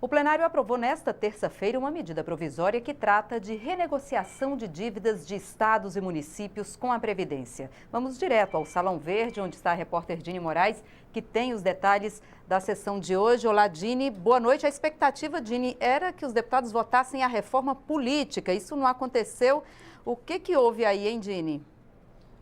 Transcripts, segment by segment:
O plenário aprovou nesta terça-feira uma medida provisória que trata de renegociação de dívidas de estados e municípios com a Previdência. Vamos direto ao Salão Verde, onde está a repórter Dini Moraes, que tem os detalhes da sessão de hoje. Olá, Dini. Boa noite. A expectativa, Dini, era que os deputados votassem a reforma política. Isso não aconteceu. O que houve aí, hein, Dini?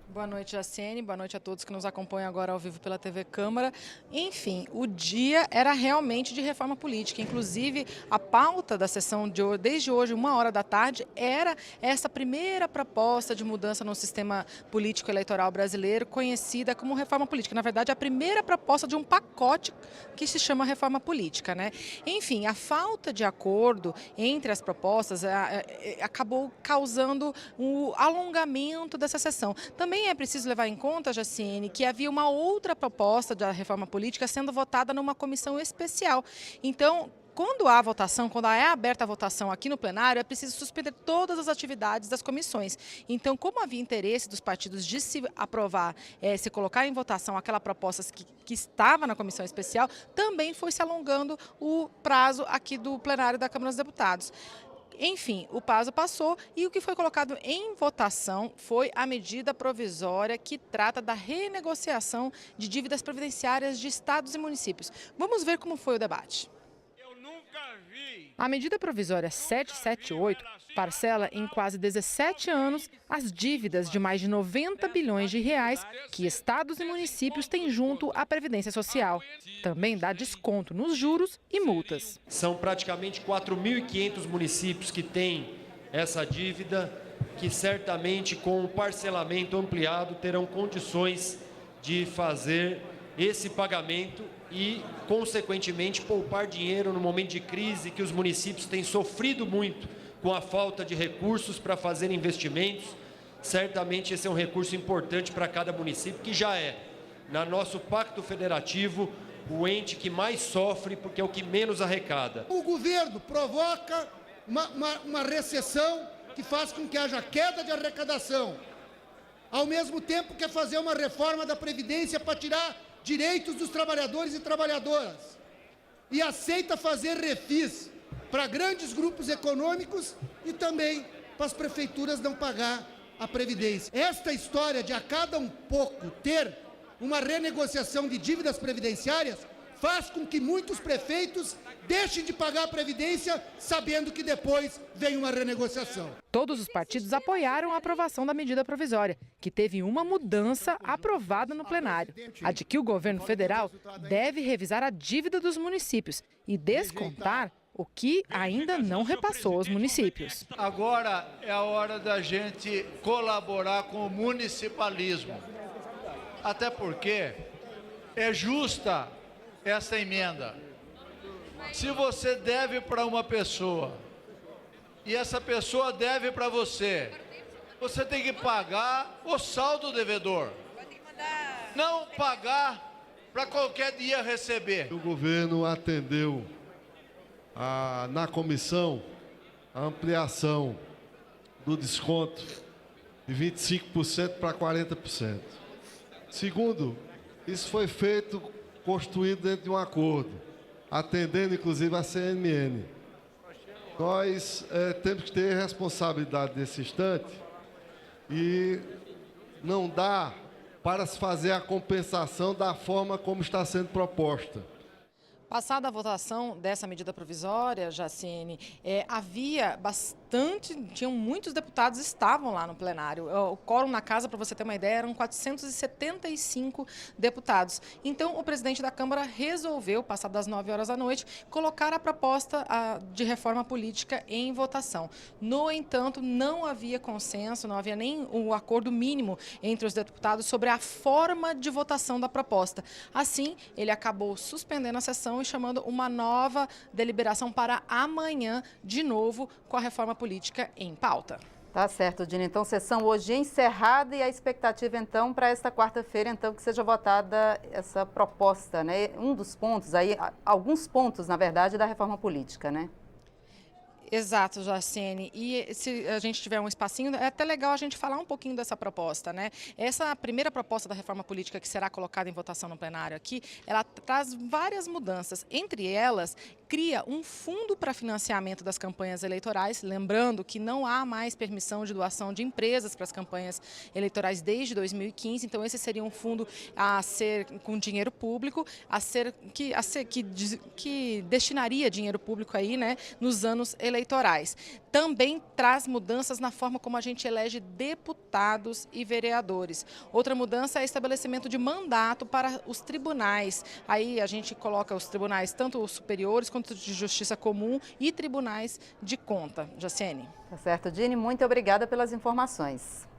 Boa noite, Jaciene. Boa noite a todos que nos acompanham agora ao vivo pela TV Câmara. Enfim, o dia era realmente de reforma política. Inclusive, a pauta da sessão de hoje, desde hoje, 1h da tarde, era essa primeira proposta de mudança no sistema político eleitoral brasileiro, conhecida como reforma política. Na verdade, a primeira proposta de um pacote que se chama reforma política, né? Enfim, a falta de acordo entre as propostas acabou causando o alongamento dessa sessão. Também é preciso levar em conta, Jaciene, que havia uma outra proposta da reforma política sendo votada numa comissão especial. Então, quando há votação, quando é aberta a votação aqui no plenário, é preciso suspender todas as atividades das comissões. Então, como havia interesse dos partidos de se aprovar, se colocar em votação aquela proposta que estava na comissão especial, também foi se alongando o prazo aqui do plenário da Câmara dos Deputados. Enfim, o prazo passou e o que foi colocado em votação foi a medida provisória que trata da renegociação de dívidas previdenciárias de estados e municípios. Vamos ver como foi o debate. A medida provisória 778 parcela em quase 17 anos as dívidas de mais de 90 bilhões de reais que estados e municípios têm junto à Previdência Social. Também dá desconto nos juros e multas. São praticamente 4.500 municípios que têm essa dívida, que certamente com o parcelamento ampliado terão condições de fazer esse pagamento e, consequentemente, poupar dinheiro no momento de crise que os municípios têm sofrido muito com a falta de recursos para fazer investimentos. Certamente esse é um recurso importante para cada município, que já é, no nosso pacto federativo, o ente que mais sofre, porque é o que menos arrecada. O governo provoca uma recessão que faz com que haja queda de arrecadação. Ao mesmo tempo, quer fazer uma reforma da Previdência para tirar direitos dos trabalhadores e trabalhadoras. E aceita fazer refis para grandes grupos econômicos e também para as prefeituras não pagar a Previdência. Esta história de a cada um pouco ter uma renegociação de dívidas previdenciárias faz com que muitos prefeitos deixem de pagar a Previdência sabendo que depois vem uma renegociação. Todos os partidos apoiaram a aprovação da medida provisória, que teve uma mudança aprovada no plenário. A de que o governo federal deve revisar a dívida dos municípios e descontar o que ainda não repassou aos municípios. Agora é a hora da gente colaborar com o municipalismo. Até porque é justa essa emenda. Se você deve para uma pessoa e essa pessoa deve para você, você tem que pagar o saldo devedor. Não pagar para qualquer dia receber. O governo atendeu na comissão a ampliação do desconto de 25% para 40%. Segundo, isso foi feito, construído dentro de um acordo, atendendo inclusive a CMN. Nós temos que ter responsabilidade nesse instante e não dá para se fazer a compensação da forma como está sendo proposta. Passada a votação dessa medida provisória, Jaciene, tinham muitos deputados que estavam lá no plenário. O quórum na casa, para você ter uma ideia, eram 475 deputados. Então, o presidente da Câmara resolveu, passado das 9h da noite, colocar a proposta de reforma política em votação. No entanto, não havia consenso, não havia nem o acordo mínimo entre os deputados sobre a forma de votação da proposta. Assim, ele acabou suspendendo a sessão e chamando uma nova deliberação para amanhã, de novo, com a reforma política em pauta. Tá certo, Dini. Então, sessão hoje encerrada e a expectativa, então, para esta quarta-feira, então, que seja votada essa proposta, né? Um dos pontos aí, alguns pontos, na verdade, da reforma política, né? Exato, Jaciene. E se a gente tiver um espacinho, é até legal a gente falar um pouquinho dessa proposta, né? Essa primeira proposta da reforma política que será colocada em votação no plenário aqui, ela traz várias mudanças. Entre elas, cria um fundo para financiamento das campanhas eleitorais, lembrando que não há mais permissão de doação de empresas para as campanhas eleitorais desde 2015, então esse seria um fundo a ser com dinheiro público, que destinaria dinheiro público aí, né, nos anos eleitorais. Também traz mudanças na forma como a gente elege deputados e vereadores. Outra mudança é o estabelecimento de mandato para os tribunais. Aí a gente coloca os tribunais, tanto os superiores quanto de justiça comum e tribunais de conta. Jaciene. Tá certo, Dini. Muito obrigada pelas informações.